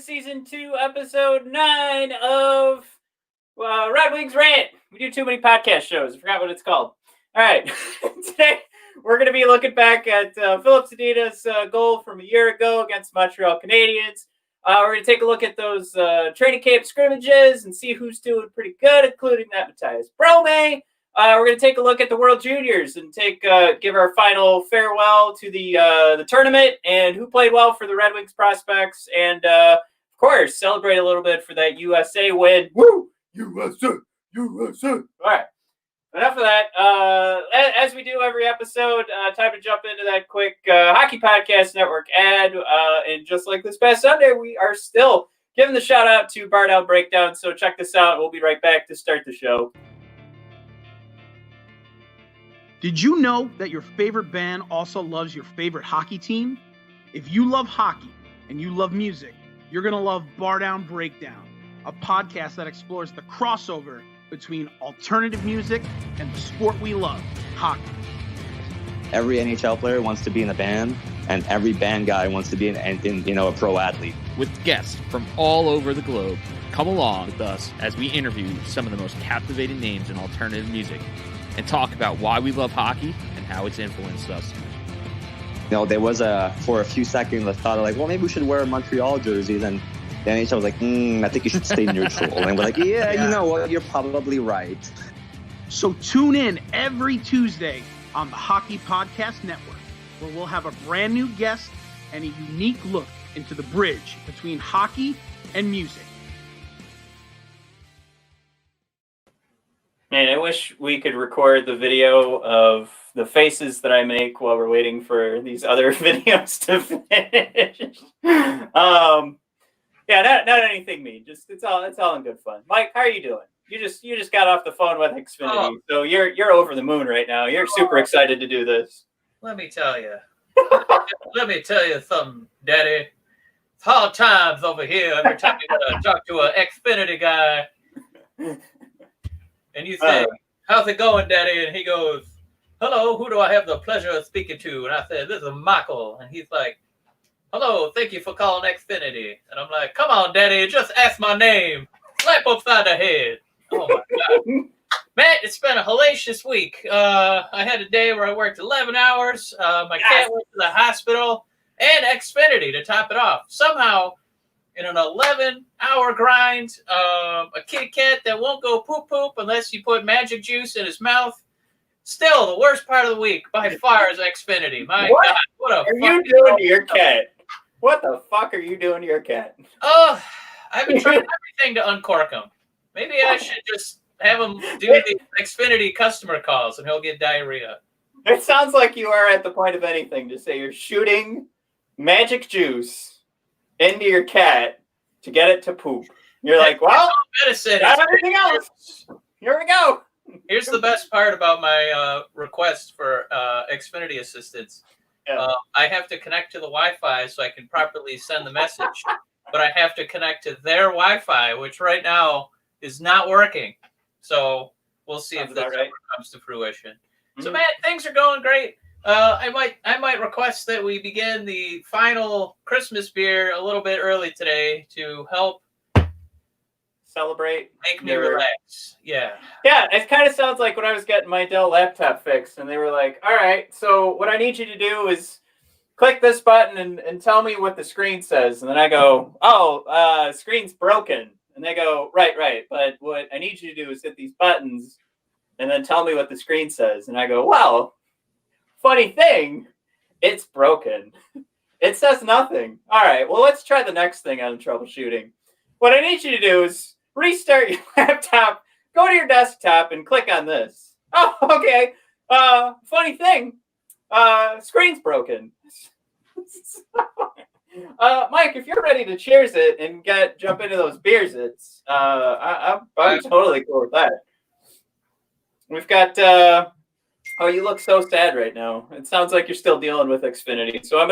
Season 2, Episode 9 of Red Wings Rant. We do too many podcast shows. I forgot what it's called. All right. Today, we're going to be looking back at Filip Zadina's goal from a year ago against Montreal Canadiens. We're going to take a look at those training camp scrimmages and see who's doing pretty good, including that Mathias Brome. We're going to take a look at the World Juniors and give our final farewell to the tournament and who played well for the Red Wings prospects, and of course celebrate a little bit for that USA win. Woo! USA! USA! All right. Enough of that. As we do every episode, time to jump into that quick Hockey Podcast Network ad. And just like this past Sunday, we are still giving the shout out to Bar Down Breakdown. So check this out. We'll be right back to start the show. Did you know that your favorite band also loves your favorite hockey team? If you love hockey and you love music, you're going to love Bar Down Breakdown, a podcast that explores the crossover between alternative music and the sport we love, hockey. Every NHL player wants to be in a band, and every band guy wants to be a pro athlete. With guests from all over the globe, come along with us as we interview some of the most captivating names in alternative music and talk about why we love hockey and how it's influenced us. You know, there was for a few seconds I thought like, well, maybe we should wear Montreal jerseys, and the NHL was like, I think you should stay neutral. And we're like, yeah, you know what, you're probably right. So tune in every Tuesday on the Hockey Podcast Network, where we'll have a brand new guest and a unique look into the bridge between hockey and music. Man, I wish we could record the video of the faces that I make while we're waiting for these other videos to finish. Yeah, not anything mean. Just it's all in good fun. Mike, how are you doing? You just got off the phone with Xfinity, so you're over the moon right now. You're super excited to do this. Let me tell you. Let me tell you something, Daddy. It's hard times over here every time you gotta talk to an Xfinity guy. And you say, how's it going, Daddy? And he goes, hello, who do I have the pleasure of speaking to? And I said, this is Michael. And he's like, hello, thank you for calling Xfinity. And I'm like, come on, Daddy, just ask my name. Slap upside the head. Oh, my God. Man, it's been a hellacious week. I had a day where I worked 11 hours. My cat went to the hospital, and Xfinity to top it off. Somehow, in an 11-hour grind, a kitty cat that won't go poop unless you put magic juice in his mouth. Still, the worst part of the week by far is Xfinity. My God, what are you doing to your cat? What the fuck are you doing to your cat? I've been trying everything to uncork him. Maybe I should just have him do the Xfinity customer calls and he'll get diarrhea. It sounds like you are at the point of anything to say you're shooting magic juice into your cat to get it to poop. You're like, well, medicine. Got everything else. Here we go. Here's the best part about my request for Xfinity assistance. Yeah. I have to connect to the Wi-Fi so I can properly send the message, but I have to connect to their Wi-Fi, which right now is not working. So we'll see if that ever comes to fruition. Mm-hmm. So, man, things are going great. I might request that we begin the final Christmas beer a little bit early today to help celebrate, make me relax. Yeah, it kind of sounds like when I was getting my Dell laptop fixed, and they were like, "All right, so what I need you to do is click this button and tell me what the screen says." And then I go, "Oh, screen's broken." And they go, "Right, but what I need you to do is hit these buttons, and then tell me what the screen says." And I go, "Well, funny thing, it's broken. It says nothing. All right, well, let's try the next thing on troubleshooting. What I need you to do is restart your laptop, go to your desktop, and click on this." "Oh, okay. Funny thing, screen's broken." Mike, if you're ready to cheers it and jump into those beers, I'm totally cool with that. We've got. You look so sad right now. It sounds like you're still dealing with Xfinity. So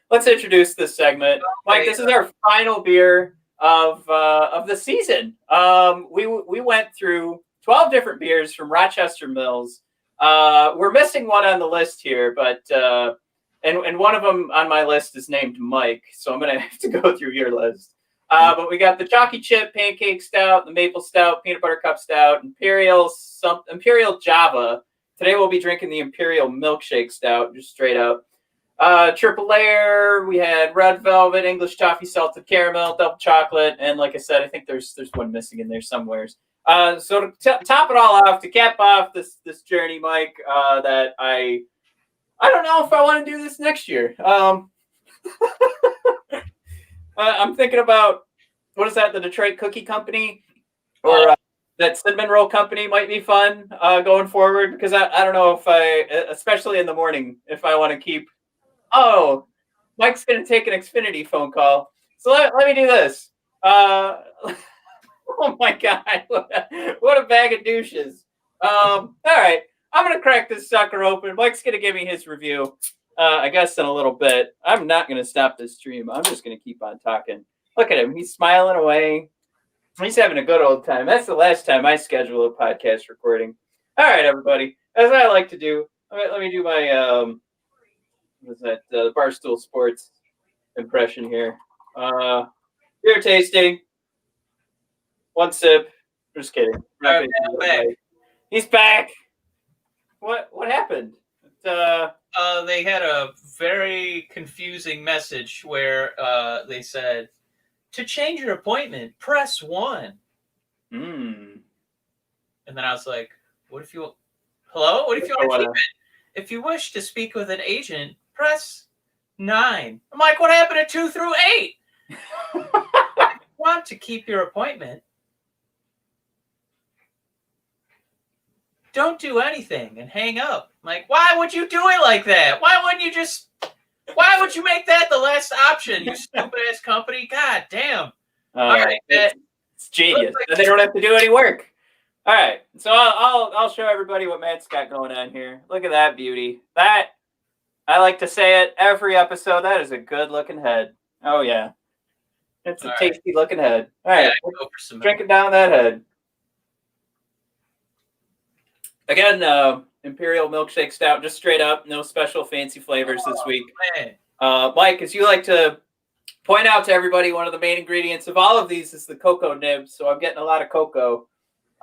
let's introduce this segment. Mike, this is our final beer of the season. We went through 12 different beers from Rochester Mills. We're missing one on the list here, but and one of them on my list is named Mike, so I'm gonna have to go through your list. But we got the chalky chip pancake stout, the maple stout, peanut butter cup stout, Imperial Java. Today we'll be drinking the Imperial Milkshake Stoutt, just straight up. Triple layer. We had red velvet, English toffee, salted caramel, double chocolate, and like I said, I think there's one missing in there somewheres. So to top it all off, to cap off this journey, Mike, that I don't know if I want to do this next year. I'm thinking about, what is that? The Detroit Cookie Company, or that cinnamon roll company might be fun going forward, because I don't know if especially in the morning, if I want to keep. Oh, Mike's going to take an Xfinity phone call. So let me do this. Oh my God, what a bag of douches. All right, I'm going to crack this sucker open. Mike's going to give me his review, I guess, in a little bit. I'm not going to stop this stream. I'm just going to keep on talking. Look at him. He's smiling away. He's having a good old time. That's the last time I schedule a podcast recording. All right, everybody. As I like to do, let me do my what's that? Barstool Sports impression here. Beer tasting. One sip. Just kidding. Right, back. He's back. What happened? They had a very confusing message where they said, to change your appointment, press 1. And then I was like, hello? What if you want to keep it? If you wish to speak with an agent, press 9. I'm like, what happened to 2 through 8? If you want to keep your appointment, don't do anything and hang up. I'm like, why would you do it like that? Why would you make that the last option, you stupid ass company? God damn. All right, it's genius. Like, they don't have to do any work. All right, so I'll show everybody what Matt's got going on here. Look at that beauty. That, I like to say it every episode, that is a good looking head. Oh yeah, it's a tasty looking head. All right, drinking down that head. Again, Imperial Milkshake Stoutt, just straight up, no special fancy flavors this week. Mike, as you like to point out to everybody, one of the main ingredients of all of these is the cocoa nibs, so I'm getting a lot of cocoa.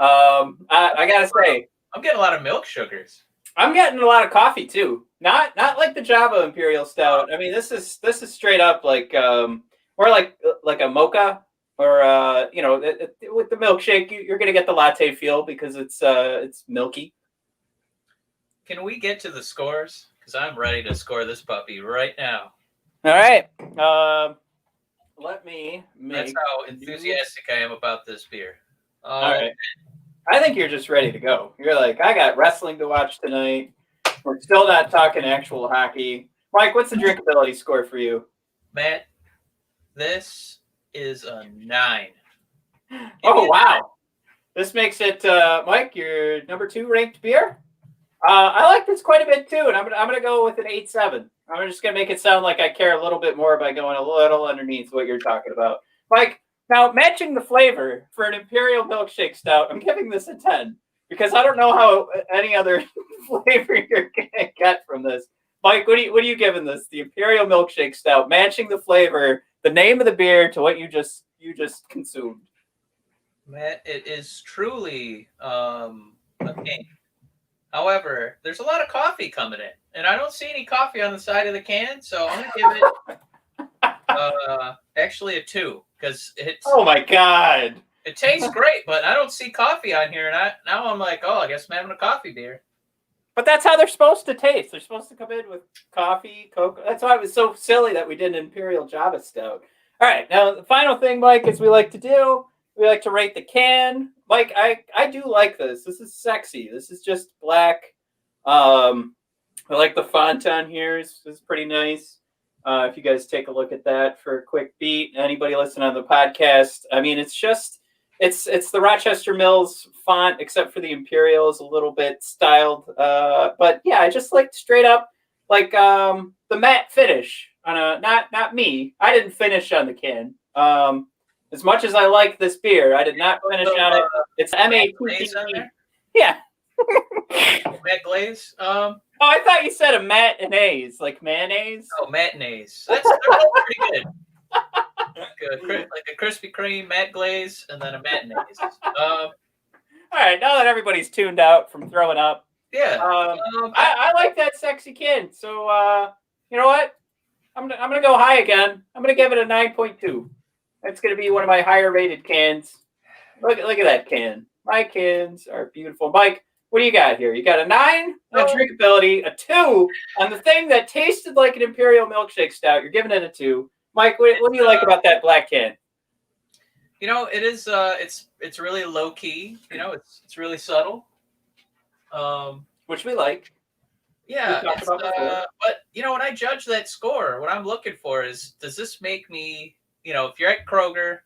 I gotta say, I'm getting a lot of milk sugars. I'm getting a lot of coffee too. Not like the Java Imperial Stout. I mean, this is straight up like more like a mocha, or with the milkshake, you're gonna get the latte feel because it's milky. Can we get to the scores? Because I'm ready to score this puppy right now. All right. Let me That's how enthusiastic I am about this beer. All right. I think you're just ready to go. You're like, I got wrestling to watch tonight. We're still not talking actual hockey. Mike, what's the drinkability score for you? Matt, this is a 9. Oh, wow. This makes it, Mike, your number 2 ranked beer. I like this quite a bit too, and I'm gonna go with an 8.7. I'm just gonna make it sound like I care a little bit more by going a little underneath what you're talking about. Mike, now matching the flavor for an Imperial Milkshake Stoutt, I'm giving this a 10 because I don't know how any other flavor you're gonna get from this. Mike, what are you giving this? The Imperial Milkshake Stoutt, matching the flavor, the name of the beer to what you just consumed. Matt, it is truly a game. However, there's a lot of coffee coming in, and I don't see any coffee on the side of the can, so I'm going to give it actually a 2, because it's... Oh, my God. It tastes great, but I don't see coffee on here, and now I'm like, I guess I'm having a coffee beer. But that's how they're supposed to taste. They're supposed to come in with coffee, cocoa. That's why it was so silly that we did an Imperial Java Stout. All right, now the final thing, Mike, is we like to rate the can. Mike, I do like this. This is sexy. This is just black. I like the font on here. Is pretty nice. If you guys take a look at that for a quick beat. Anybody listening on the podcast, I mean, it's the Rochester Mills font, except for the Imperial is a little bit styled. But yeah, I just like straight up like the matte finish on a not me. I didn't finish on the can. As much as I like this beer, I did not finish on it. It's MATT. Yeah. Matte glaze? Oh, I thought you said a matinee, like mayonnaise. Oh, mayonnaise. They're all pretty good. like a Krispy Kreme matte glaze and then a mayonnaise. All right, now that everybody's tuned out from throwing up, Yeah. I like that sexy can. So you know what? I'm gonna go high again. I'm gonna give it a 9.2. That's gonna be one of my higher rated cans. Look at that can. My cans are beautiful. Mike, what do you got here? You got a 9 on drinkability, a 2 on the thing that tasted like an Imperial Milkshake Stout. You're giving it a 2. Mike, what do you like about that black can? You know, it is. It's really low key. You know, it's really subtle. Which we like. Yeah, but you know, when I judge that score, what I'm looking for is, does this make me? You know, if you're at Kroger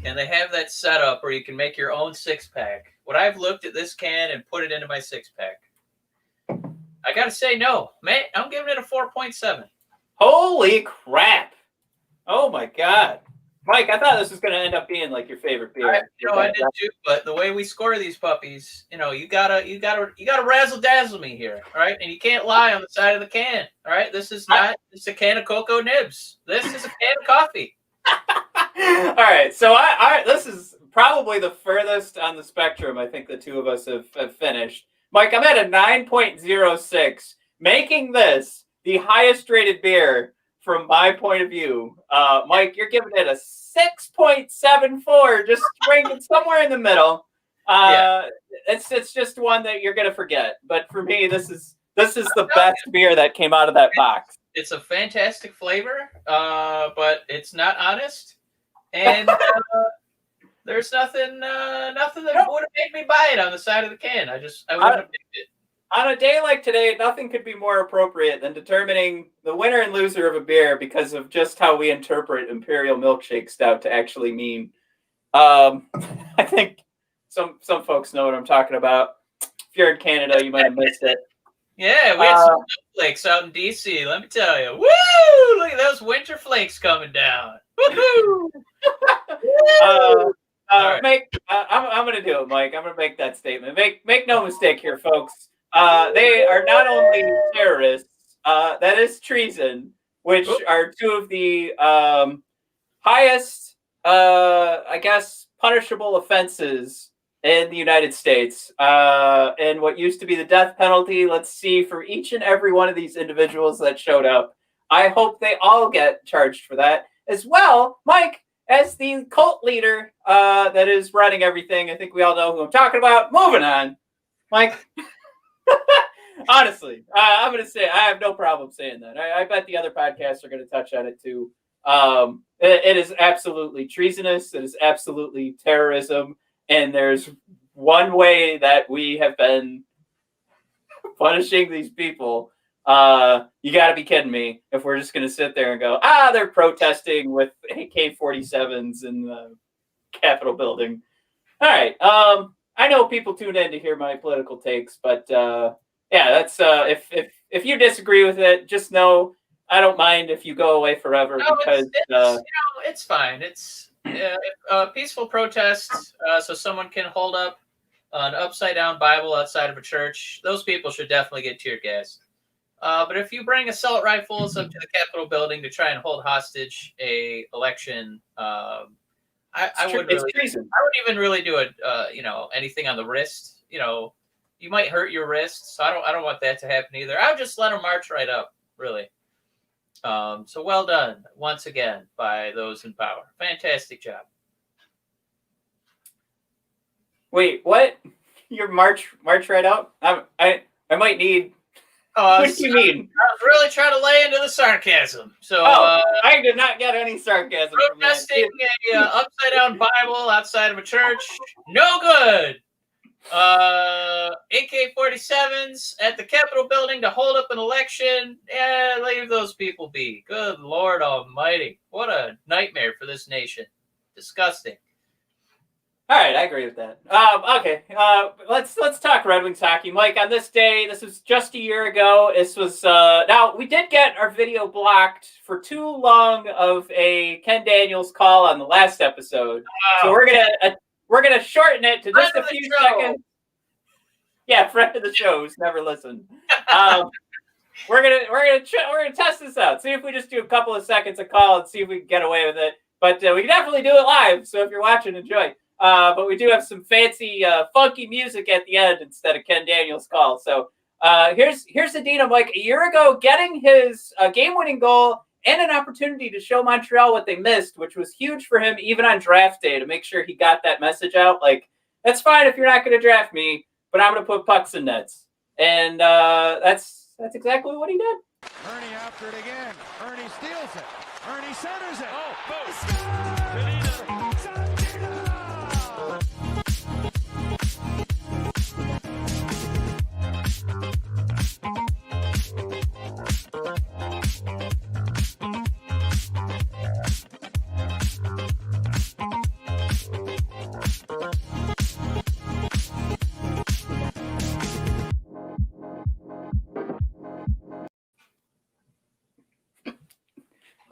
and they have that setup where you can make your own 6-pack, would I've looked at this can and put it into my 6-pack? I gotta say no, man. I'm giving it a 4.7. Holy crap! Oh my god, Mike! I thought this was going to end up being like your favorite beer. I did too. But the way we score these puppies, you know, you gotta razzle dazzle me here, all right? And you can't lie on the side of the can, all right? This is not just a can of cocoa nibs. This is a can of coffee. All right, so I this is probably the furthest on the spectrum I think the two of us have finished. Mike, I'm at a 9.06, making this the highest rated beer from my point of view. Mike, you're giving it a 6.74, just ranking somewhere in the middle. It's just one that you're gonna forget. But for me, this is the best beer that came out of that box. It's a fantastic flavor, but it's not honest, and there's nothing that would have made me buy it on the side of the can. I wouldn't have picked it. On a day like today, nothing could be more appropriate than determining the winner and loser of a beer because of just how we interpret Imperial Milkshake Stout to actually mean. I think some folks know what I'm talking about. If you're in Canada, you might have missed it. Yeah, we had some flakes out in DC. Let me tell you, woo! Look at those winter flakes coming down. Woohoo! Right. I'm going to do it, Mike. I'm going to make that statement. Make no mistake here, folks. They are not only terrorists, that is treason, which are two of the highest, I guess, punishable offenses in the United States. And what used to be the death penalty, let's see, for each and every one of these individuals that showed up. I hope they all get charged for that as well. Mike, as the cult leader that is running everything, I think we all know who I'm talking about. Moving on, Mike. Honestly, I'm going to say I have no problem saying that. I bet the other podcasts are going to touch on it too. It is absolutely treasonous. It is absolutely terrorism. And there's one way that we have been punishing these people. You got to be kidding me if we're just going to sit there and go, they're protesting with AK-47s in the Capitol building. All right. I know people tune in to hear my political takes, but that's if you disagree with it, just know I don't mind if you go away forever because it's fine. It's a peaceful protest, so someone can hold up an upside down Bible outside of a church. Those people should definitely get tear gassed. But if you bring assault rifles up to the Capitol building to try and hold hostage a election, I wouldn't even really do it. Anything on the wrist. You know, you might hurt your wrist, so I don't want that to happen either. I would just let them march right up. Really. So well done once again by those in power. Fantastic job. Wait, what? Your march right out? I might need. What do you mean? I was really trying to lay into the sarcasm. So I did not get any sarcasm. Protesting a upside down Bible outside of a church, no good. AK-47s at the Capitol building to hold up an election. Yeah, leave those people be. Good Lord Almighty, what a nightmare for this nation. Disgusting. All right, I agree with that. Okay, let's talk Red Wings hockey, Mike. On this day, this was just a year ago. This was now we did get our video blocked for too long of a Ken Daniels call on the last episode, so we're gonna shorten it to just a few seconds. Yeah, friend of the show who's never listened. We're gonna test this out. See if we just do a couple of seconds of call and see if we can get away with it. But we can definitely do it live. So if you're watching, enjoy. But we do have some fancy, funky music at the end instead of Ken Daniels' call. So here's Zadina, Mike, a year ago, getting his game-winning goal and an opportunity to show Montreal what they missed, which was huge for him even on draft day to make sure he got that message out. Like, that's fine if you're not going to draft me, but I'm going to put pucks in nets. And that's exactly what he did. Ernie after it again. Ernie steals it. Ernie centers it. Oh, boom.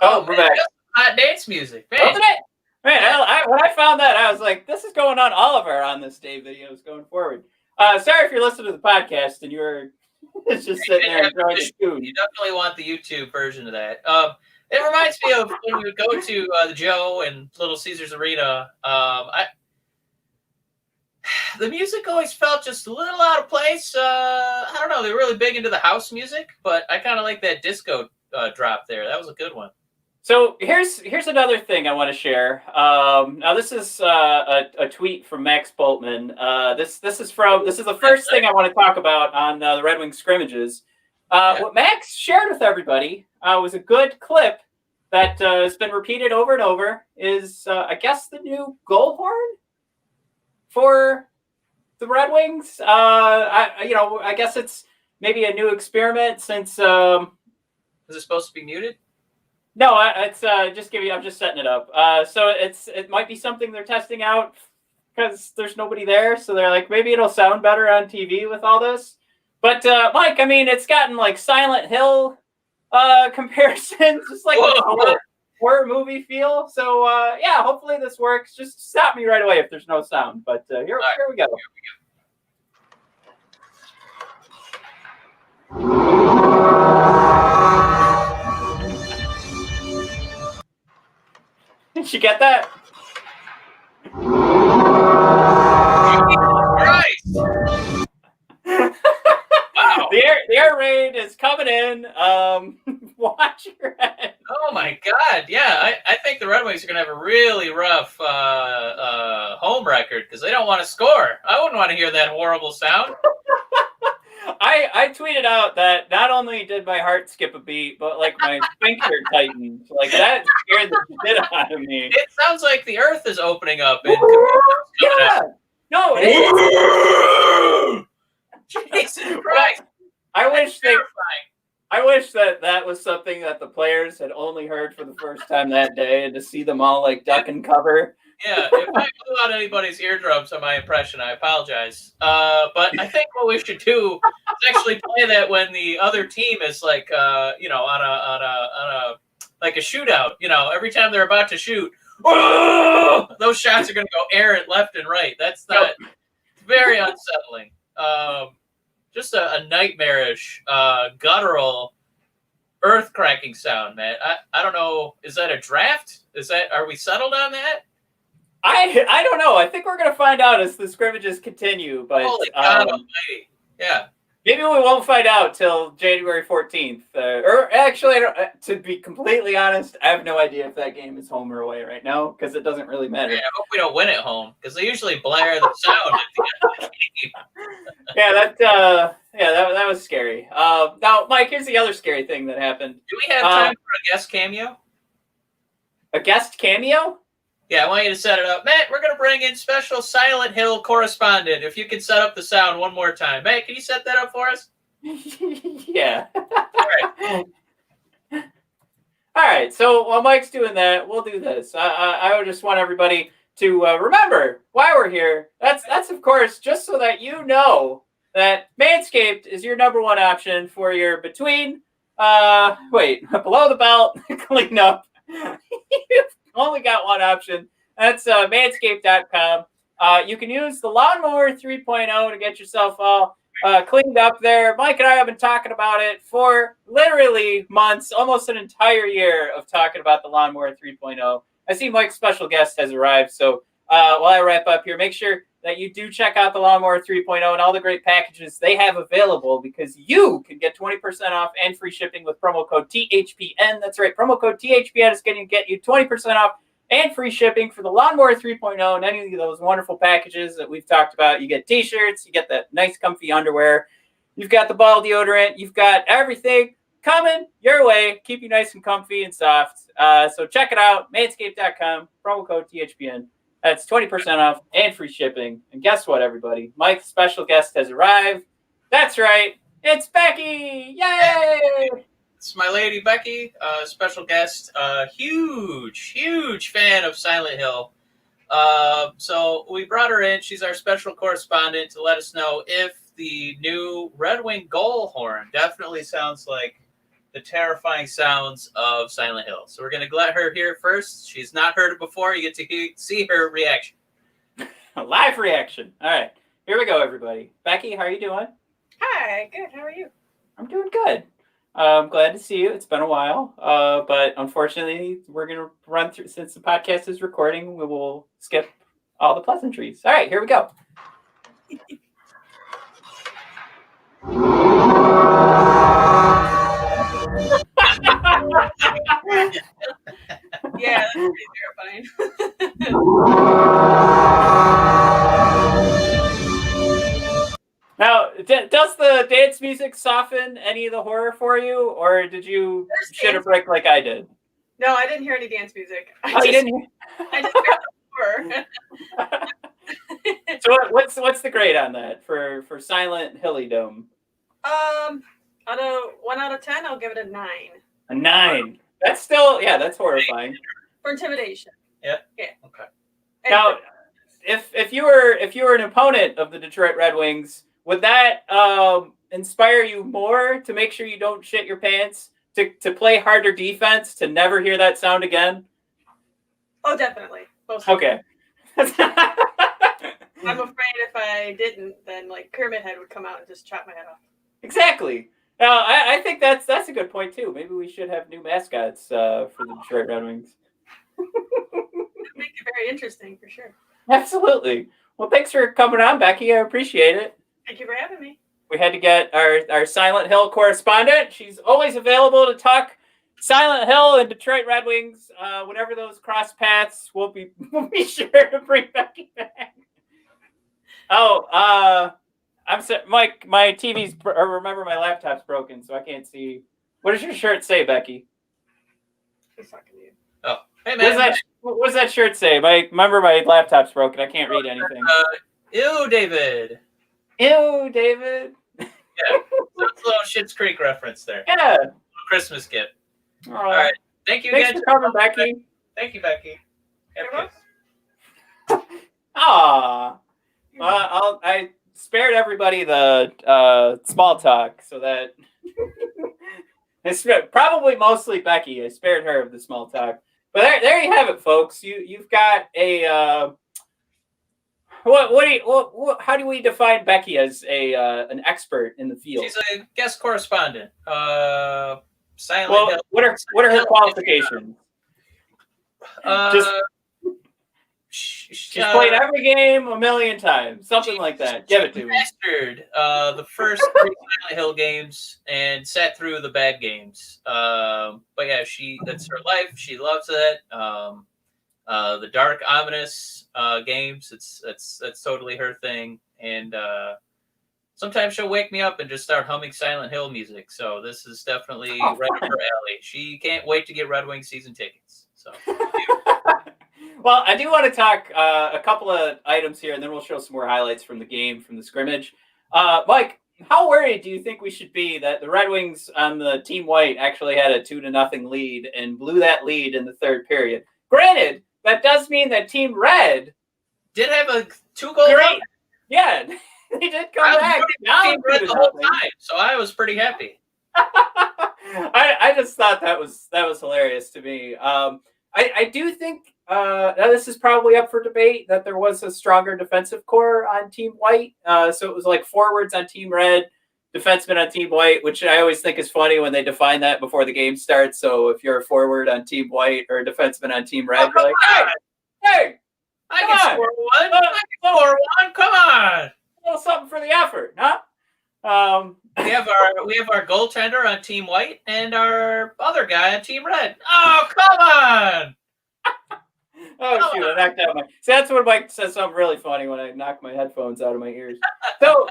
Oh, we're back. Hot dance music. Man. Wasn't it? Man, when I found that, I was like, this is going on all of our On This Day videos going forward. Sorry if you're listening to the podcast and you're just sitting there enjoying the food. You definitely want the YouTube version of that. It reminds me of when we would go to the Joe and Little Caesars Arena. The music always felt just a little out of place. I don't know. They were really big into the house music, but I kind of like that disco drop there. That was a good one. So here's another thing I want to share. Now this is a tweet from Max Boltman. This is the first thing I want to talk about on the Red Wings scrimmages. What Max shared with everybody was a good clip that has been repeated over and over. Is I guess the new goal horn for the Red Wings. I guess it's maybe a new experiment since. Is it supposed to be muted? No, it's I'm just setting it up. So it might be something they're testing out because there's nobody there. So they're like, maybe it'll sound better on TV with all this. But Mike, I mean, it's gotten like Silent Hill comparisons, just like a horror movie feel. So yeah, hopefully this works. Just stop me right away if there's no sound. But here we go. Did you get that? Wow. The air raid is coming in. Watch your head. Oh my God! Yeah, I think the Red Wings are going to have a really rough home record because they don't want to score. I wouldn't want to hear that horrible sound. I tweeted out that not only did my heart skip a beat, but like my sphincter tightened. Like that scared the shit out of me. It sounds like the earth is opening up. And yeah. No. Jesus Christ. I wish that was something that the players had only heard for the first time that day, and to see them all like duck and cover. Yeah, if I blew out anybody's eardrums on my impression, I apologize. But I think what we should do is actually play that when the other team is like, on a like a shootout. You know, every time they're about to shoot, those shots are going to go errant left and right. That's not very unsettling. Just a nightmarish, guttural, earth-cracking sound, man. I don't know. Is that a draft? Are we settled on that? I don't know. I think we're going to find out as the scrimmages continue. But holy God almighty. Yeah. Maybe we won't find out till January 14th. Or actually, to be completely honest, I have no idea if that game is home or away right now because it doesn't really matter. Yeah, I hope we don't win at home because they usually blare the sound at the end of the game. Yeah, that was scary. Now, Mike, here's the other scary thing that happened. Do we have time for a guest cameo? A guest cameo? Yeah, I want you to set it up. Matt, we're going to bring in special Silent Hill correspondent. If you could set up the sound one more time. Matt, can you set that up for us? Yeah. All right. All right. So while Mike's doing that, we'll do this. I would just want everybody to remember why we're here. That's of course just so that you know that Manscaped is your number one option for your below the belt cleanup. You've only got one option. That's manscaped.com. You can use the Lawnmower 3.0 to get yourself all cleaned up there. Mike and I have been talking about it for literally months, almost an entire year of talking about the Lawnmower 3.0. I see Mike's special guest has arrived. So while I wrap up here, make sure that you do check out the Lawnmower 3.0 and all the great packages they have available, because you can get 20% off and free shipping with promo code THPN. That's right. Promo code THPN is going to get you 20% off and free shipping for the Lawnmower 3.0 and any of those wonderful packages that we've talked about. You get t-shirts, you get that nice comfy underwear, you've got the ball deodorant, you've got everything coming your way, keep you nice and comfy and soft. So check it out, manscaped.com, promo code THPN. That's 20% off and free shipping. And guess what, everybody? Mike's special guest has arrived. That's right. It's Becky. Yay! It's my lady, Becky, special guest. Huge fan of Silent Hill. So we brought her in. She's our special correspondent to let us know if the new Red Wing goal horn definitely sounds like the terrifying sounds of Silent Hill. So we're going to let her hear it first. She's not heard it before. You get to see her reaction. A live reaction. All right. Here we go, everybody. Becky, how are you doing? Hi, good. How are you? I'm doing good. I'm glad to see you. It's been a while. But unfortunately, we're going to run through, since the podcast is recording, we will skip all the pleasantries. All right, here we go. Yeah, that's pretty terrifying. Now, does the dance music soften any of the horror for you, or did you shit a brick like I did? No, I didn't hear any dance music. You didn't hear? I just heard the horror. So what's the grade on that for Silent Hilly Dome? Out of 1 out of 10, I'll give it a 9. A 9. That's still, that's horrifying. For intimidation. Yeah. Yeah. Okay. Now, if you were an opponent of the Detroit Red Wings, would that inspire you more to make sure you don't shit your pants, to play harder defense, to never hear that sound again? Oh, definitely. Okay. I'm afraid if I didn't, then like Kermit Head would come out and just chop my head off. Exactly. Now, I think that's a good point too. Maybe we should have new mascots for the Detroit Red Wings. It'd make it very interesting for sure. Absolutely. Well, thanks for coming on, Becky. I appreciate it. Thank you for having me. We had to get our Silent Hill correspondent. She's always available to talk Silent Hill and Detroit Red Wings. Whenever those cross paths, we'll be sure to bring Becky back. Oh, I'm sorry, Mike. My TV's remember my laptop's broken, so I can't see. What does your shirt say, Becky? Who's talking to you? Oh, hey man. What does that shirt say? Remember my laptop's broken. I can't read anything. Ew, David. Ew, David. Yeah, that's a little Schitt's Creek reference there. Yeah. Christmas gift. All right. Thank you Thanks again for coming, Becky. Thank you, Becky. You're Aw. I spared everybody the small talk so that probably mostly Becky. I spared her of the small talk. But there you have it, folks. You've got a how do we define Becky as an expert in the field? She's a guest correspondent. Silent Hill. What are her qualifications? She's played every game a million times, something like that. Give it to me. Mastered the first 3 Silent Hill games and sat through the bad games. But yeah, that's her life. She loves it. The dark, ominous games. That's totally her thing. And sometimes she'll wake me up and just start humming Silent Hill music. So this is definitely right up her alley. She can't wait to get Red Wings season tickets. So. Well, I do want to talk a couple of items here, and then we'll show some more highlights from the game, from the scrimmage. Mike, how worried do you think we should be that the Red Wings on the Team White actually had a 2-0 lead and blew that lead in the third period? Granted, that does mean that Team Red did have a 2-goal run. Yeah, they did come back. Team Red the whole time, so I was pretty happy. I just thought that was hilarious to me. I do think now this is probably up for debate that there was a stronger defensive core on Team White. So it was like forwards on Team Red, defenseman on Team White, which I always think is funny when they define that before the game starts. So if you're a forward on Team White or a defenseman on Team Red, you're like, hey, I come can on. score one. I can score one. Come on. A little something for the effort, huh? We have our goaltender on Team White and our other guy on Team Red. Oh, come on. Oh, shoot, I knocked out my... See, that's when Mike says something really funny when I knock my headphones out of my ears. So,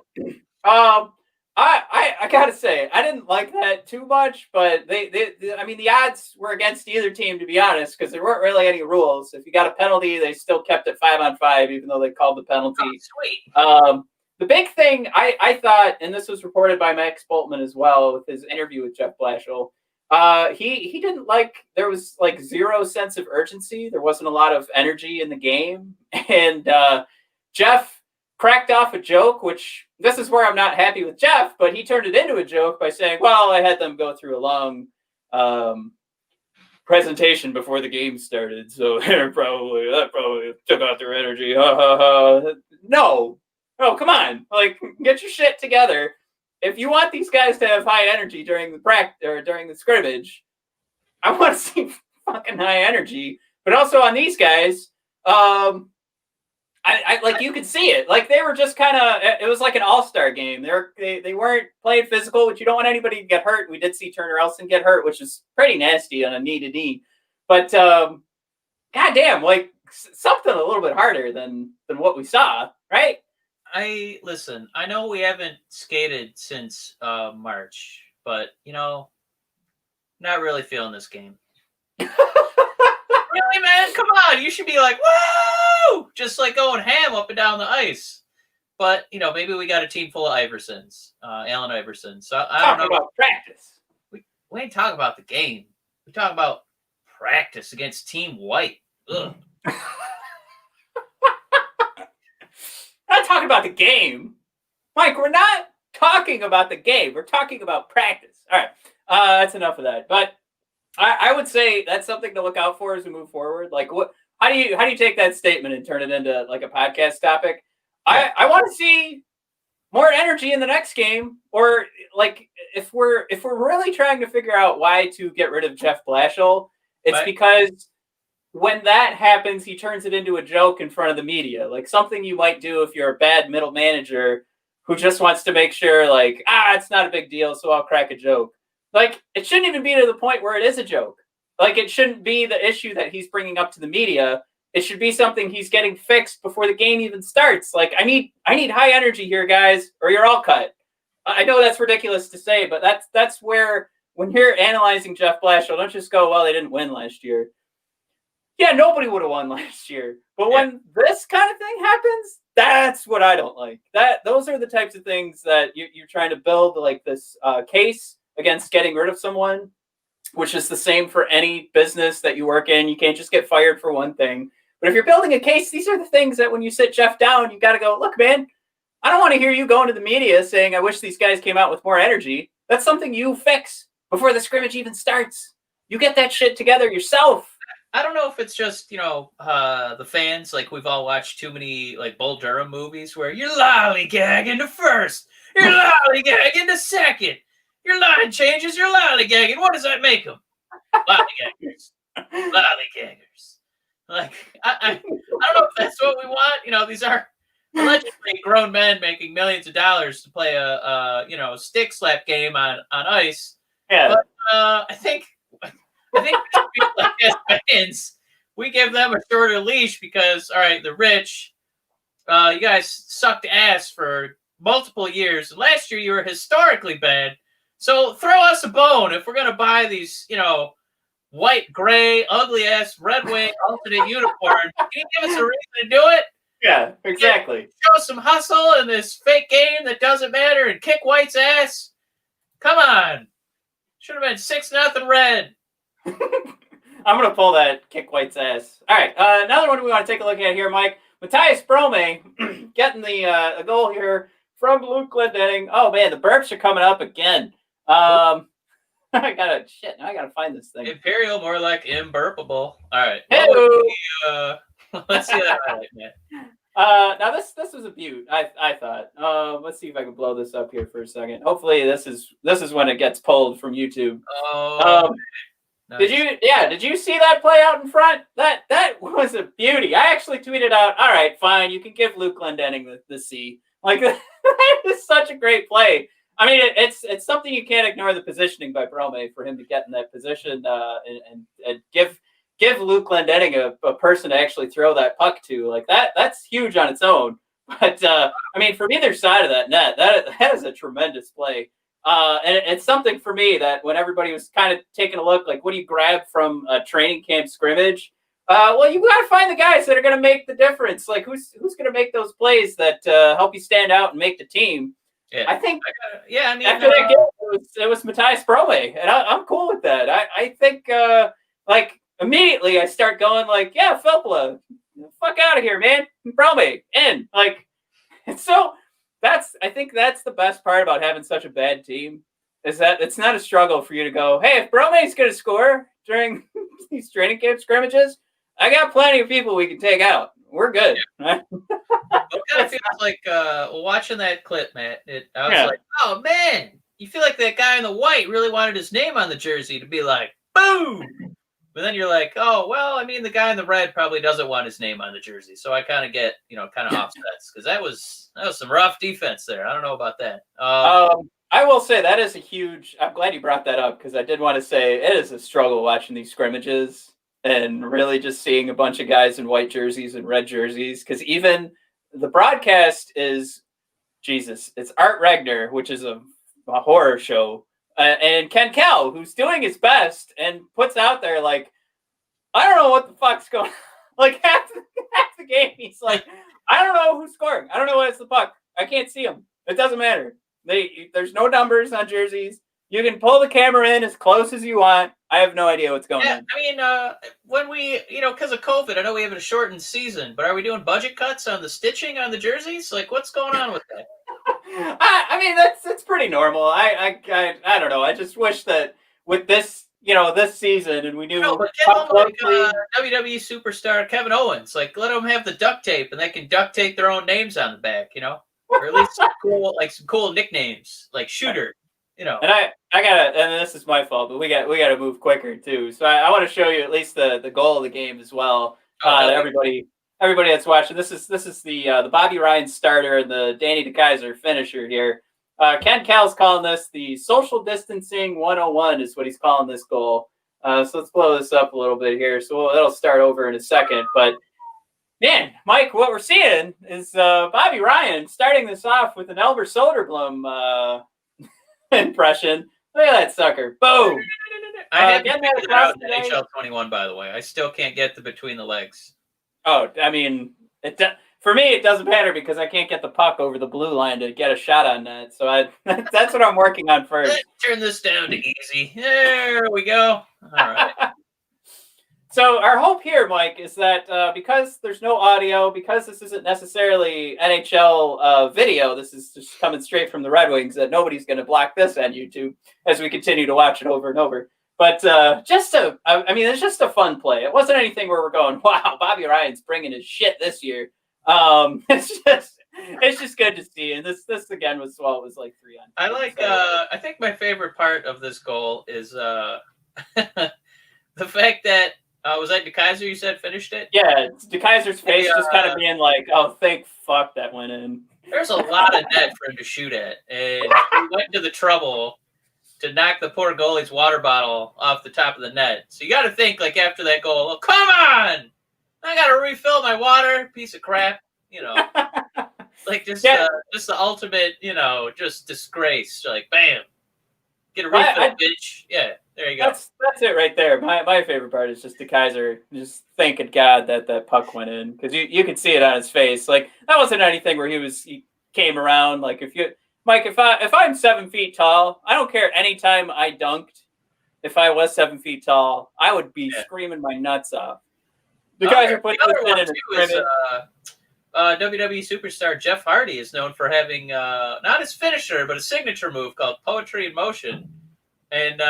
I gotta say, I didn't like that too much, but I mean, the odds were against either team, to be honest, because there weren't really any rules. If you got a penalty, they still kept it 5-on-5, even though they called the penalty. Oh, sweet. The big thing I thought, and this was reported by Max Boltman as well with his interview with Jeff Blashill, he didn't like, there was like zero sense of urgency. There wasn't a lot of energy in the game. And Jeff cracked off a joke, which this is where I'm not happy with Jeff, but he turned it into a joke by saying, well, I had them go through a long presentation before the game started. So that probably took out their energy. No, come on. Like, get your shit together. If you want these guys to have high energy during the practice or during the scrimmage, I want to see fucking high energy. But also on these guys, I like, you could see it. Like, they were just kind of, it was like an all-star game. They weren't playing physical, which you don't want anybody to get hurt. We did see Turner Elson get hurt, which is pretty nasty on a knee-to-knee. But goddamn, like, something a little bit harder than what we saw, right? Listen, I know we haven't skated since March, but, not really feeling this game. Really, man? Come on. You should be like, woo! Just like going ham up and down the ice. But, maybe we got a team full of Iversons, Allen Iverson. So I don't know. About practice. We ain't talking about the game. We talking about practice against Team White. Ugh. We're not talking about the game. Mike, we're not talking about the game. We're talking about practice. All right. That's enough of that. But I would say that's something to look out for as we move forward. Like, how do you take that statement and turn it into like a podcast topic? Yeah. I want to see more energy in the next game, or like if we're really trying to figure out why to get rid of Jeff Blashill, it's right. Because when that happens, he turns it into a joke in front of the media, like something you might do if you're a bad middle manager who just wants to make sure, like, it's not a big deal, so I'll crack a joke. Like, it shouldn't even be to the point where it is a joke. Like, it shouldn't be the issue that he's bringing up to the media. It should be something he's getting fixed before the game even starts. Like, I need high energy here, guys, or you're all cut. I know that's ridiculous to say, but that's where, when you're analyzing Jeff Blashill, don't just go, well, they didn't win last year. Yeah, nobody would have won last year. But when this kind of thing happens, that's what I don't like. Those are the types of things that you're trying to build, like this case against getting rid of someone, which is the same for any business that you work in. You can't just get fired for one thing. But if you're building a case, these are the things that when you sit Jeff down, you got to go, look, man, I don't want to hear you going to the media saying, I wish these guys came out with more energy. That's something you fix before the scrimmage even starts. You get that shit together yourself. I don't know if it's just, the fans, like we've all watched too many like Bull Durham movies where you're lollygagging to first, you're lollygagging to second, your line changes, you're lollygagging. What does that make them? Lollygaggers. Lollygaggers. Like, I don't know if that's what we want. These are allegedly grown men making millions of dollars to play a stick slap game on ice. Yeah. But I think like as fans, we give them a shorter leash because, all right, the rich, you guys sucked ass for multiple years. Last year, you were historically bad. So throw us a bone if we're going to buy these, white, gray, ugly-ass Red Wing alternate uniforms. Can you give us a reason to do it? Yeah, exactly. Show some hustle in this fake game that doesn't matter and kick White's ass. Come on. Should have been 6-0 Red. I'm going to pull that kick White's ass. All right, another one we want to take a look at here, Mike. Mathias Brome getting the goal here from Luke Glendening. Oh, man, the burps are coming up again. I gotta find this thing. Imperial, more like imburpable. All right. Hey, let's see that highlight, man. Now this was a beaut. I thought. Let's see if I can blow this up here for a second. Hopefully this is when it gets pulled from YouTube. Oh, nice. Did you see that play out in front? That was a beauty. I actually tweeted out, all right, fine, you can give Luke Glendening the C. Like that is such a great play. I mean, it's something you can't ignore, the positioning by Brome for him to get in that position and give Luke Glendening a person to actually throw that puck to. Like that's huge on its own. But I mean, from either side of that net, that is a tremendous play. And it's something for me that when everybody was kind of taking a look, like, what do you grab from a training camp scrimmage? Well, you got to find the guys that are going to make the difference. Like, who's going to make those plays that help you stand out and make the team? Yeah. I think. I mean, after that game, it was Mathias Brome, and I'm cool with that. I think like immediately I start going like, yeah, Filip, fuck out of here, man, Brome in. Like, so I think that's the best part about having such a bad team, is that it's not a struggle for you to go, hey, if Brome's going to score during these training camp scrimmages, I got plenty of people we can take out. We're good. Yeah. It kind of feels like watching that clip, Matt. I was like, oh man, you feel like that guy in the white really wanted his name on the jersey to be like, boom. But then you're like, oh well, I mean, the guy in the red probably doesn't want his name on the jersey, so I kind of get, kind of offsets, because that was some rough defense there. I don't know about that. I will say that is a huge. I'm glad you brought that up, because I did want to say it is a struggle watching these scrimmages and really just seeing a bunch of guys in white jerseys and red jerseys, because even the broadcast is, Jesus, it's Art Regner, which is a horror show, and Ken Kell, who's doing his best and puts out there like, I don't know what the fuck's going on. Like half the game, he's like, I don't know who's scoring. I don't know what's the puck. I can't see them. It doesn't matter. There's no numbers on jerseys. You can pull the camera in as close as you want. I have no idea what's going on. I mean, when we, because of COVID, I know we have a shortened season, but are we doing budget cuts on the stitching on the jerseys? Like, what's going on with that? I mean, that's pretty normal. I don't know. I just wish that with this, this season, and we knew but get them like WWE superstar Kevin Owens. Like, let them have the duct tape, and they can duct tape their own names on the back, or at least some cool nicknames, like Shooter. And I gotta, and this is my fault, but we got to move quicker too. So I want to show you at least the goal of the game as well. Everybody that's watching, this is the Bobby Ryan starter and the Danny DeKeyser finisher here. Ken Cal's calling this the social distancing 101 is what he's calling this goal. So let's blow this up a little bit here. So it'll start over in a second. But man, Mike, what we're seeing is Bobby Ryan starting this off with an Elmer Soderblom impression. Look at that sucker. Boom. I have getting that across the NHL 21, by the way. I still can't get the between the legs. Oh, I mean, for me, it doesn't matter because I can't get the puck over the blue line to get a shot on that. So that's what I'm working on first. Let's turn this down to easy. There we go. All right. So our hope here, Mike, is that because there's no audio, because this isn't necessarily NHL video, this is just coming straight from the Red Wings, that nobody's going to block this on YouTube as we continue to watch it over and over. But it's just a fun play. It wasn't anything where we're going, wow, Bobby Ryan's bringing his shit this year. It's just good to see. And this again was like 3 on 3. I think my favorite part of this goal is the fact that was that DeKeyser you said finished it? Yeah, DeKeyser's face just kind of being like, oh, thank fuck that went in. There's a lot of net for him to shoot at. And he went to the trouble to knock the poor goalie's water bottle off the top of the net. So you got to think, like, after that goal, oh, come on! I got to refill my water, piece of crap, Like, just the ultimate, just disgrace. Like, bam! Get a refill, bitch. Yeah. There you go. That's it right there. My favorite part is just DeKeyser just thanking God that puck went in, because you could see it on his face. Like, that wasn't anything where he came around. Like, if I'm 7 feet tall, I don't care. Anytime I dunked, if I was 7 feet tall, I would be screaming my nuts off. DeKeyser put this in a scrimmage. WWE superstar Jeff Hardy is known for having not his finisher, but a signature move called Poetry in Motion. And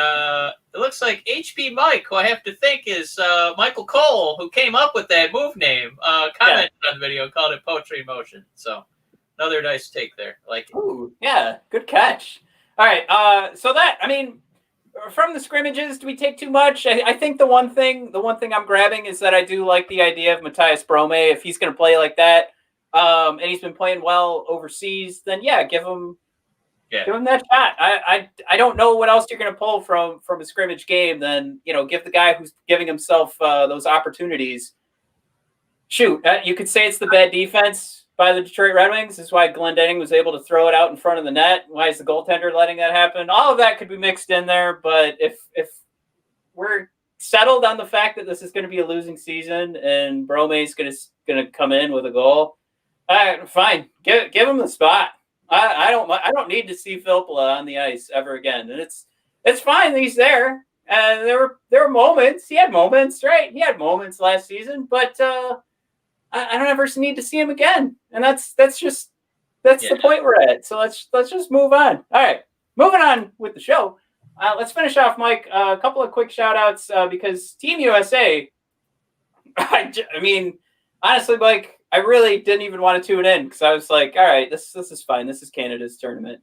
it looks like HP Mike, who I have to think is Michael Cole, who came up with that move name, commented on the video, called it Poetry in Motion. So another nice take there. Like, ooh, yeah, good catch. All right, so that, I mean, from the scrimmages, do we take too much? I think the one thing I'm grabbing is that I do like the idea of Mathias Brome. If he's going to play like that, and he's been playing well overseas, then yeah, give him that shot. I don't know what else you're going to pull from a scrimmage game. Then give the guy who's giving himself those opportunities. Shoot, you could say it's the bad defense by the Detroit Red Wings. This is why Glendening was able to throw it out in front of the net. Why is the goaltender letting that happen? All of that could be mixed in there, but if we're settled on the fact that this is going to be a losing season and Brome's going to come in with a goal, fine, give him the spot. I don't need to see Filppula on the ice ever again, and it's fine that he's there. And there were moments. He had moments, right? He had moments last season, but I don't ever need to see him again, and that's the point we're at. So let's just move on. All right, moving on with the show. Let's finish off, Mike. A couple of quick shout outs because Team USA. I mean, honestly, Mike, I really didn't even want to tune in because I was like, all right, this is fine. This is Canada's tournament.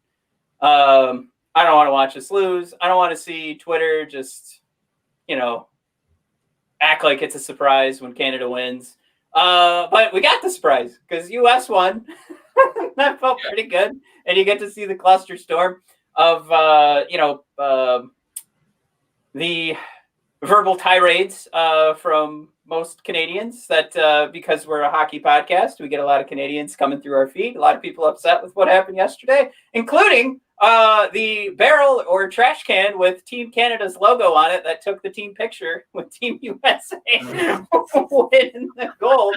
I don't want to watch us lose. I don't want to see Twitter just act like it's a surprise when Canada wins. But we got the surprise because US won. That felt pretty good. And you get to see the cluster storm of, the verbal tirades from most Canadians that because we're a hockey podcast, we get a lot of Canadians coming through our feed. A lot of people upset with what happened yesterday, including the barrel or trash can with Team Canada's logo on it that took the team picture with Team USA winning the gold.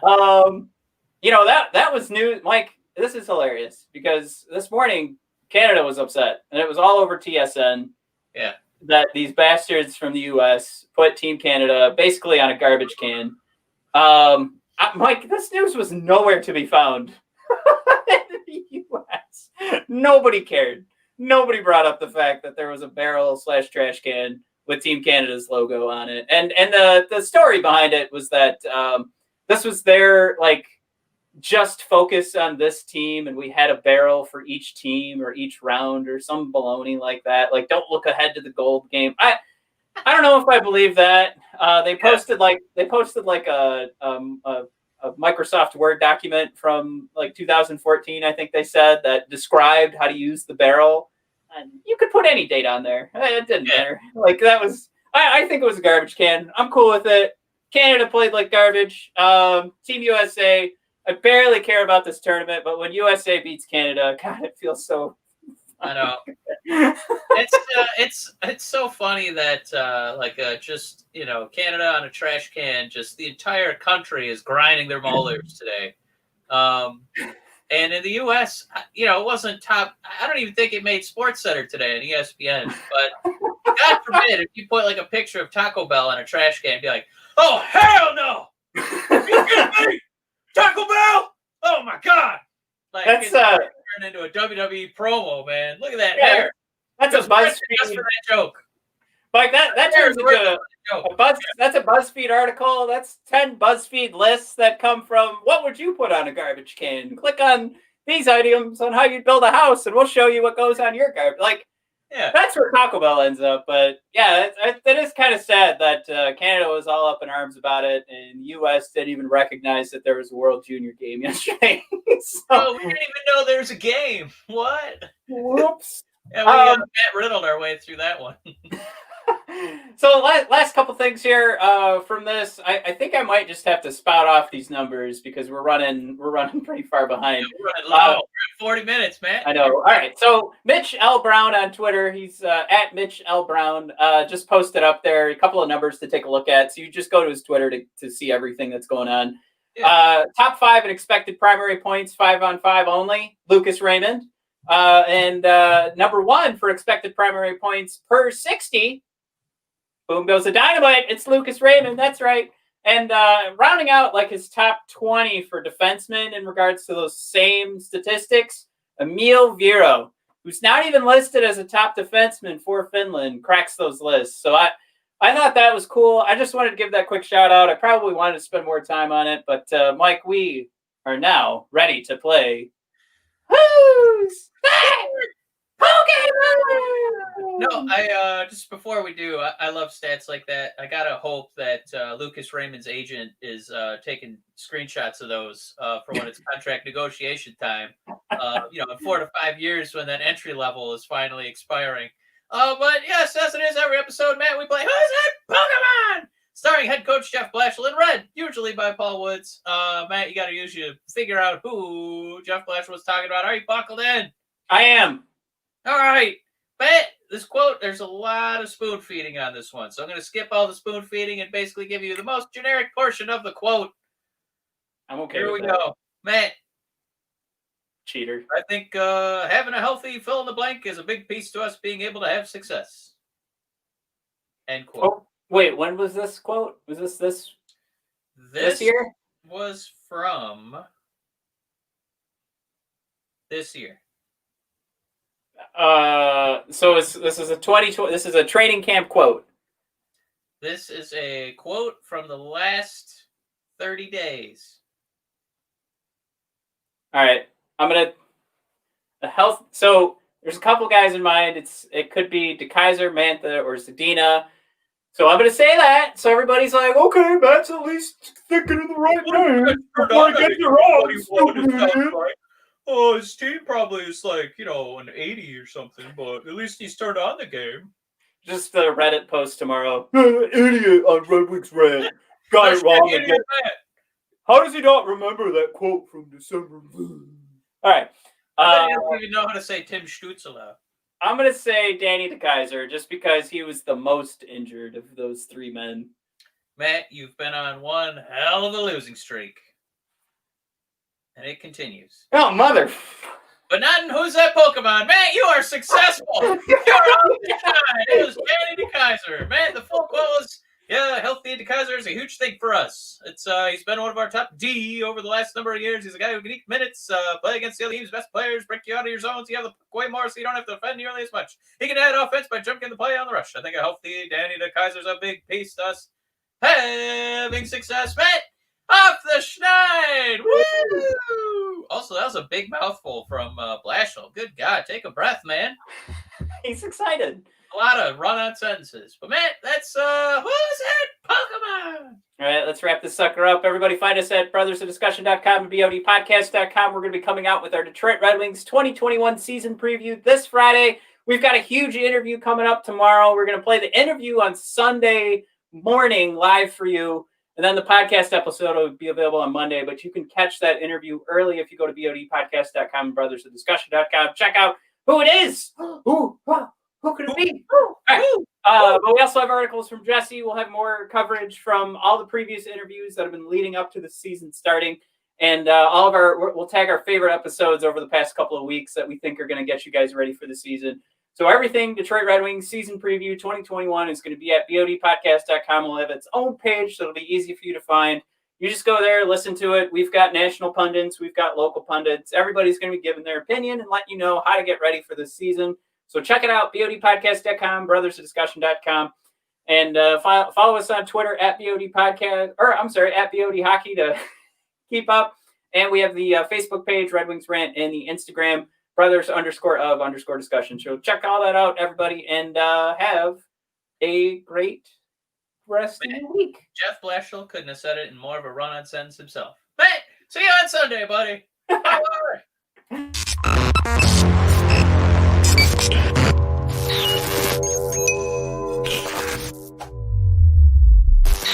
That was news. Mike, this is hilarious because this morning Canada was upset and it was all over TSN. Yeah. That these bastards from the US put Team Canada basically on a garbage can. Mike, this news was nowhere to be found in the US. Nobody cared. Nobody brought up the fact that there was a barrel/trash can with Team Canada's logo on it. And the story behind it was that this was their just focus on this team, and we had a barrel for each team or each round or some baloney like that. Don't look ahead to the gold game. I don't know if I believe that. They posted a Microsoft Word document from 2014, I think they said, that described how to use the barrel. And you could put any date on there. It didn't matter. That was, I think it was a garbage can. I'm cool with it. Canada played like garbage. Team USA, I barely care about this tournament, but when USA beats Canada, God, it feels so. I know. It's so funny that just Canada on a trash can, just the entire country is grinding their molars today. And in the US, it wasn't top. I don't even think it made SportsCenter today on ESPN. But God forbid if you put a picture of Taco Bell on a trash can, be like, oh hell no! Are you kidding me? Taco Bell! Oh my God! That's turned into a WWE promo, man. Look at that hair. That's a BuzzFeed. Just for that joke. Like that turns into that's a BuzzFeed article. That's 10 BuzzFeed lists that come from what would you put on a garbage can? Click on these items on how you'd build a house, and we'll show you what goes on your garbage. That's where Taco Bell ends up. But yeah, it is kind of sad that Canada was all up in arms about it, and the U.S. didn't even recognize that there was a World Junior game yesterday. Oh, we didn't even know there's a game. What? Whoops. Yeah, we Matt riddled our way through that one. So last couple things here from this. I think I might just have to spout off these numbers because we're running pretty far behind. Yeah, we're running low. We're at 40 minutes, man. I know. All right. So Mitch L. Brown on Twitter, he's at Mitch L. Brown, just posted up there a couple of numbers to take a look at. So you just go to his Twitter to see everything that's going on. Yeah. Top 5 in expected primary points, 5-on-5 only, Lucas Raymond. And number 1 for expected primary points per 60. Boom goes the dynamite. It's Lucas Raymond. That's right. And rounding out his top 20 for defensemen in regards to those same statistics, Emil Viro. who's not even listed as a top defenseman for Finland, cracks those lists. So I thought that was cool. I just wanted to give that quick shout out. I probably wanted to spend more time on it, but Mike, we are now ready to play Who's That Pokemon? No, I just before we do, I love stats like that. I gotta hope that Lucas Raymond's agent is taking screenshots of those for when it's contract negotiation time. In 4 to 5 years when that entry level is finally expiring. But yes, as it is every episode, Matt, we play Who's That Pokemon? Starring head coach Jeff Blashill in red, usually by Paul Woods. Matt, you got to figure out who Jeff Blashill was talking about. Are you buckled in? I am. All right. Matt, this quote, there's a lot of spoon feeding on this one. So I'm going to skip all the spoon feeding and basically give you the most generic portion of the quote. I'm okay Here with we that. go. Matt. Cheater. I think having a healthy fill in the blank is a big piece to us being able to have success. End quote. Oh, wait, when was this quote? Was this year? Was from this year. So this is a 2020. This is a training camp quote. This is a quote from the last 30 days. All right, I'm gonna So there's a couple guys in mind. It could be DeKaiser, Mantha, or Zadina. So I'm gonna say that. So everybody's like, okay, Matt's at least thinking of the right name before he gets it wrong. Oh, his team probably is like, an 80 or something, but at least he's turned on the game. Just the Reddit post tomorrow. Idiot on Red Wings Rant. Got it wrong again. How does he not remember that quote from December? All right. I don't even know how to say Tim Stützle. I'm going to say Danny DeKaiser just because he was the most injured of those three men. Matt, you've been on one hell of a losing streak. And it continues. Oh, mother. But not in Who's That Pokemon. Matt, you are successful. You're on the shine. It was Danny DeKaiser. Matt, the full quote was, yeah, healthy DeKaiser is a huge thing for us. He's been one of our top D over the last number of years. He's a guy who can eat minutes, play against the other team's best players, break you out of your zones. You have the puck way more, so you don't have to defend nearly as much. He can add offense by jumping in the play on the rush. I think a healthy Danny DeKaiser is a big piece to us having success. Matt, off the schneid! Woo! Also, that was a big mouthful from Blashill. Good God, take a breath, man. He's excited. A lot of run-on sentences. But, Matt, that's Who's That Pokemon? All right, let's wrap this sucker up. Everybody find us at brothersofdiscussion.com and bodpodcast.com. We're going to be coming out with our Detroit Red Wings 2021 season preview this Friday. We've got a huge interview coming up tomorrow. We're going to play the interview on Sunday morning live for you. And then the podcast episode will be available on Monday, but you can catch that interview early if you go to bodpodcast.com and brothersofdiscussion.com. Check out who it is. Who could it be? All right. But we also have articles from Jesse. We'll have more coverage from all the previous interviews that have been leading up to the season starting. And we'll tag our favorite episodes over the past couple of weeks that we think are going to get you guys ready for the season. So everything Detroit Red Wings season preview 2021 is going to be at bodpodcast.com. We'll have its own page, so it'll be easy for you to find. You just go there, listen to it. We've got national pundits. We've got local pundits. Everybody's going to be giving their opinion and letting you know how to get ready for this season. So check it out, bodpodcast.com, brothersofdiscussion.com. And follow us on Twitter at bodpodcast, at bodhockey to keep up. And we have the Facebook page, Red Wings Rant, and the Instagram, brothers_of_discussion. So check all that out, everybody, and have a great rest of the week. Jeff Blashill couldn't have said it in more of a run-on sentence himself. Hey, see you on Sunday, buddy. Bye.